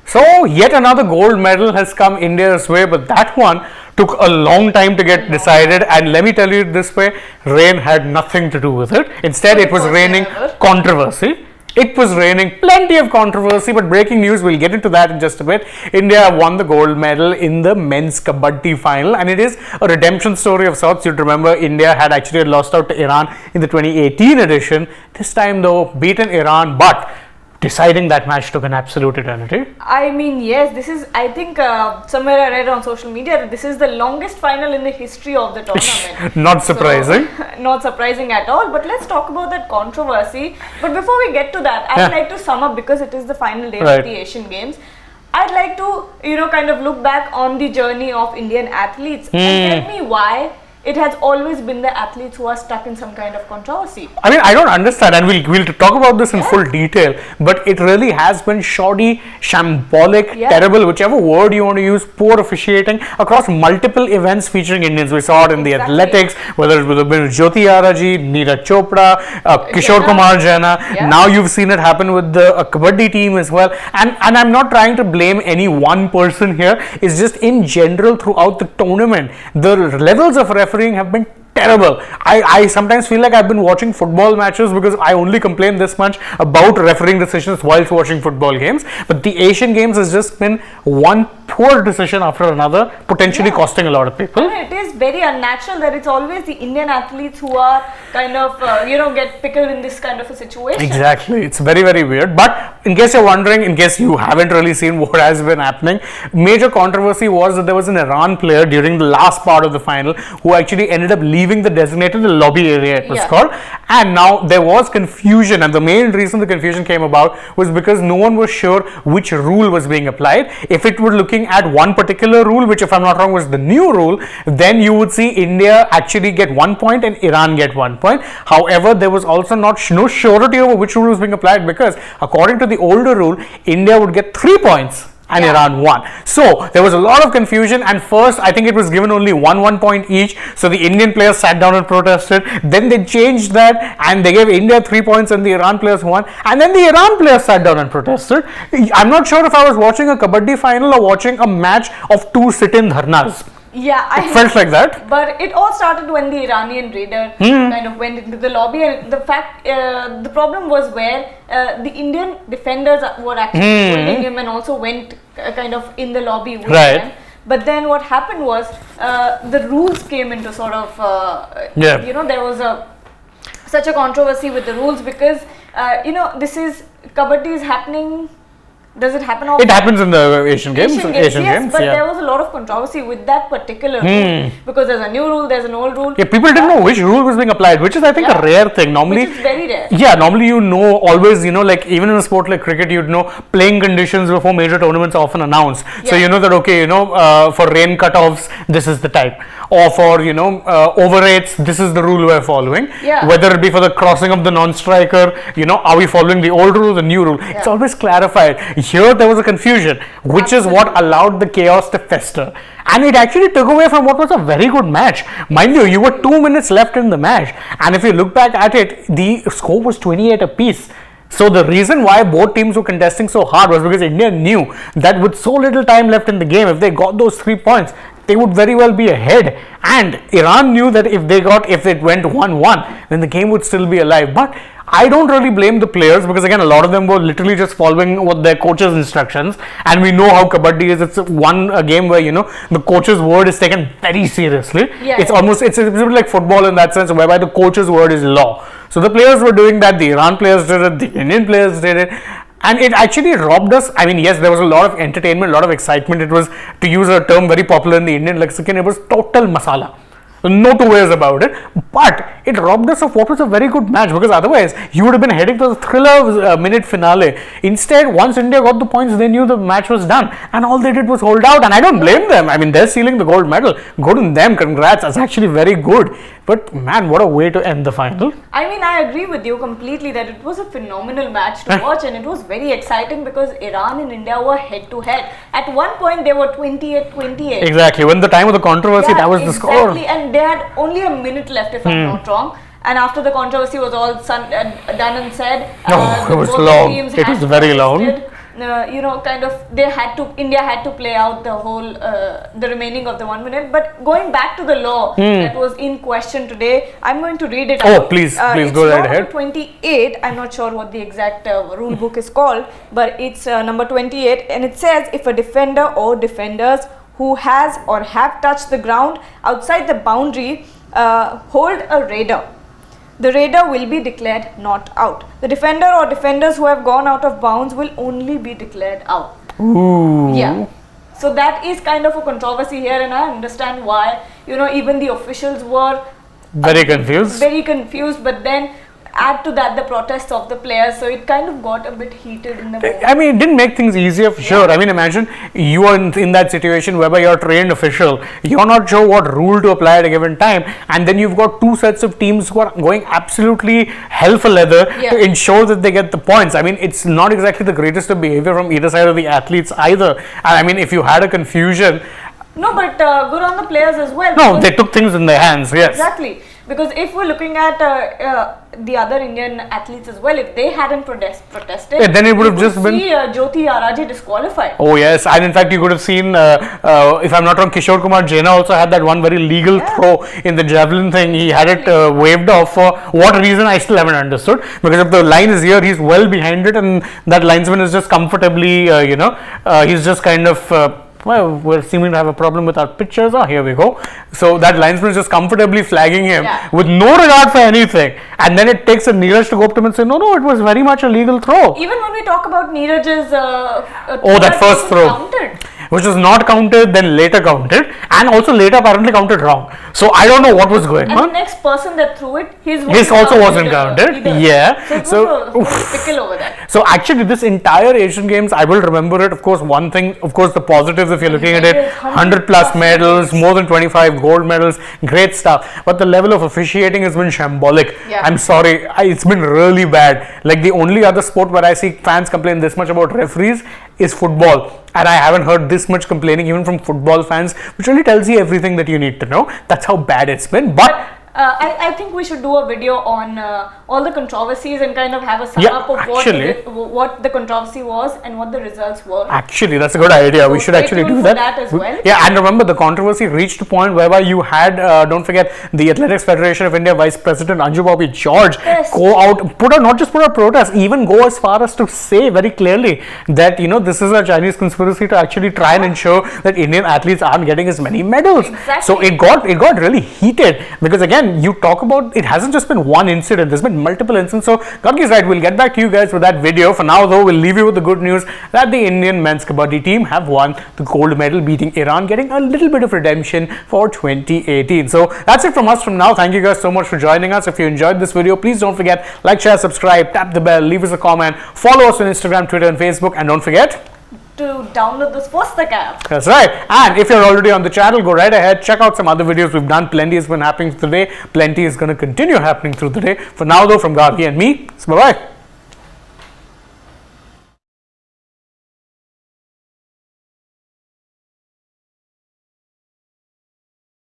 So yet another gold medal has come India's way, but that one took a long time to get decided. And let me tell you this way, rain had nothing to do with it. Instead, it was raining controversy. It was raining plenty of controversy, but breaking news, we'll get into that in just a bit. India won the gold medal in the men's kabaddi final, and it is a redemption story of sorts. You'd remember India had actually lost out to Iran in the 2018 edition. This time though, beaten Iran, but deciding that match took an absolute eternity. I mean, yes, this is, I think somewhere I read on social media that this is the longest final in the history of the tournament. Not surprising. So, not surprising at all, but let's talk about that controversy. But before we get to that, I'd like to sum up, because it is the final day of the Asian Games. I'd like to, kind of look back on the journey of Indian athletes and tell me why it has always been the athletes who are stuck in some kind of controversy. I mean, I don't understand, and we'll talk about this in full detail, but it really has been shoddy, shambolic, terrible, whichever word you want to use, poor officiating across multiple events featuring Indians. We saw it in the athletics, whether it would have been Jyoti Araji, Neeraj Chopra, Kishore Kumar Jaina. Now you've seen it happen with the kabaddi team as well. And I'm not trying to blame any one person here. It's just in general throughout the tournament, the levels of refereeing have been terrible. I sometimes feel like I've been watching football matches because I only complain this much about refereeing decisions whilst watching football games. But the Asian Games has just been one poor decision after another, potentially costing a lot of people. I mean, it is very unnatural that it's always the Indian athletes who are kind of, get pickled in this kind of a situation. Exactly. It's very, very weird. But in case you're wondering, in case you haven't really seen what has been happening, major controversy was that there was an Iran player during the last part of the final who actually ended up leaving the designated lobby area, it was called. And now there was confusion, and the main reason the confusion came about was because no one was sure which rule was being applied. If it were looking at one particular rule, which if I'm not wrong was the new rule, then you would see India actually get 1 point and Iran get 1 point. However, there was also no surety over which rule was being applied, because according to the older rule, India would get 3 points and Iran won. So there was a lot of confusion, and first I think it was given only 1 point each, so the Indian players sat down and protested. Then they changed that and they gave India 3 points and the Iran players won, and then the Iran players sat down and protested. I'm not sure if I was watching a kabaddi final or watching a match of two sit-in dharnas. Yeah, it felt like that. But it all started when the Iranian raider kind of went into the lobby, and the problem was where the Indian defenders were actually holding him and also went kind of in the lobby with them. But then what happened was the rules came into sort of, there was such a controversy with the rules, because, this is, kabaddi is happening. Does it happen often? It happens in the Asian Games. Asian Games, but there was a lot of controversy with that particular rule, because there's a new rule, there's an old rule. Yeah, people didn't know which rule was being applied, which is, I think, a rare thing. Normally, which is very rare. Yeah, normally always, like even in a sport like cricket, you'd know playing conditions before major tournaments are often announced. So you know that, okay, for rain cutoffs, this is the type. Or for, over rates, this is the rule we're following. Whether it be for the crossing of the non-striker, are we following the old rule or the new rule? It's always clarified. Here there was a confusion, which is what allowed the chaos to fester. And it actually took away from what was a very good match. Mind you were 2 minutes left in the match. And if you look back at it, the score was 28 apiece. So the reason why both teams were contesting so hard was because India knew that with so little time left in the game, if they got those 3 points, they would very well be ahead. And Iran knew that if it went 1-1, then the game would still be alive. But I don't really blame the players, because again, a lot of them were literally just following what their coach's instructions, and we know how kabaddi is. It's a game where the coach's word is taken very seriously. It's a bit like football in that sense, whereby the coach's word is law. So the players were doing that, the Iran players did it, the Indian players did it, and it actually robbed us. I mean, yes, there was a lot of entertainment, a lot of excitement. It was, to use a term very popular in the Indian lexicon, it was total masala. No two ways about it, but it robbed us of what was a very good match, because otherwise you would have been heading to the thriller minute finale. Instead, once India got the points, they knew the match was done, and all they did was hold out. And I don't blame them. I mean, they're stealing the gold medal. Good on them. Congrats. That's actually very good. But man, what a way to end the final. I mean, I agree with you completely that it was a phenomenal match to watch, and it was very exciting because Iran and India were head to head. At one point, they were 28-28. Exactly. When the time of the controversy, that was the score. And they had only a minute left, if I'm not wrong. And after the controversy was all done and said, it was long. It was very long. you know, kind of India had to play out the whole the remaining of the 1 minute. But going back to the law that was in question today, I'm going to read it out. Oh, please go right ahead. 28. I'm not sure what the exact rule book is called, but it's number 28, and it says if a defender or defenders who has or have touched the ground outside the boundary hold a raider, the raider will be declared not out. The defender or defenders who have gone out of bounds will only be declared out. Ooh. Yeah. So that is kind of a controversy here, and I understand why, you know, even the officials were very confused. Very confused, but then add to that the protests of the players, so it kind of got a bit heated in the moment. I mean, it didn't make things easier for sure. I mean, imagine you are in that situation whereby you're a trained official, you're not sure what rule to apply at a given time, and then you've got two sets of teams who are going absolutely hell for leather to ensure that they get the points. I mean, it's not exactly the greatest of behavior from either side of the athletes either. And I mean, if you had a confusion... No, but good on the players as well. No, they took things in their hands, yes. Exactly. Because if we're looking at the other Indian athletes as well, if they hadn't protested, then it would have just been... Jyoti Araje disqualified. Oh yes, and in fact you could have seen, if I'm not wrong, Kishore Kumar Jaina also had that one very legal throw in the javelin thing. He had it waved off. For what reason I still haven't understood, because if the line is here, he's well behind it, and that linesman is just comfortably, he's just kind of... well, we're seeming to have a problem with our pictures. Oh, here we go. So that linesman is just comfortably flagging him with no regard for anything. And then it takes a Neeraj to go up to him and say, no, it was very much a legal throw. Even when we talk about Neeraj's that first throw. Counted. Which was not counted, then later counted, and also later apparently counted wrong. So I don't know what was going on. And the next person that threw it, his also wasn't counted. Yeah. So pickle over that. So actually, this entire Asian Games, I will remember it. Of course, one thing, of course, the positives if you're looking at it, 100 plus medals, more than 25 gold medals, great stuff. But the level of officiating has been shambolic. Yeah. I'm sorry, it's been really bad. Like the only other sport where I see fans complain this much about referees is football. And I haven't heard this much complaining even from football fans, which really tells you everything that you need to know. That's how bad it's been. But I think we should do a video on all the controversies and kind of have a sum up of what the controversy was and what the results were. Actually, that's a good idea. So we should actually do that. As well. Yeah, and remember the controversy reached a point whereby you had, don't forget, the Athletics Federation of India Vice President Anju Bobby George go out, not just put a protest, even go as far as to say very clearly that, this is a Chinese conspiracy to actually try and ensure that Indian athletes aren't getting as many medals. Exactly. So it got really heated because again, you talk about it hasn't just been one incident, there's been multiple incidents. So Gargi's right, we'll get back to you guys with that video. For now though, we'll leave you with the good news that the Indian men's kabaddi team have won the gold medal, beating Iran, getting a little bit of redemption for 2018. So that's it from us from now. Thank you guys so much for joining us. If you enjoyed this video, please don't forget, like, share, subscribe, tap the bell, leave us a comment, follow us on Instagram, Twitter and Facebook, and don't forget to download the AajTak app. That's right. And if you're already on the channel, go right ahead, check out some other videos we've done. Plenty has been happening today. Plenty is going to continue happening through the day. For now though, from Gargi and me, so bye-bye.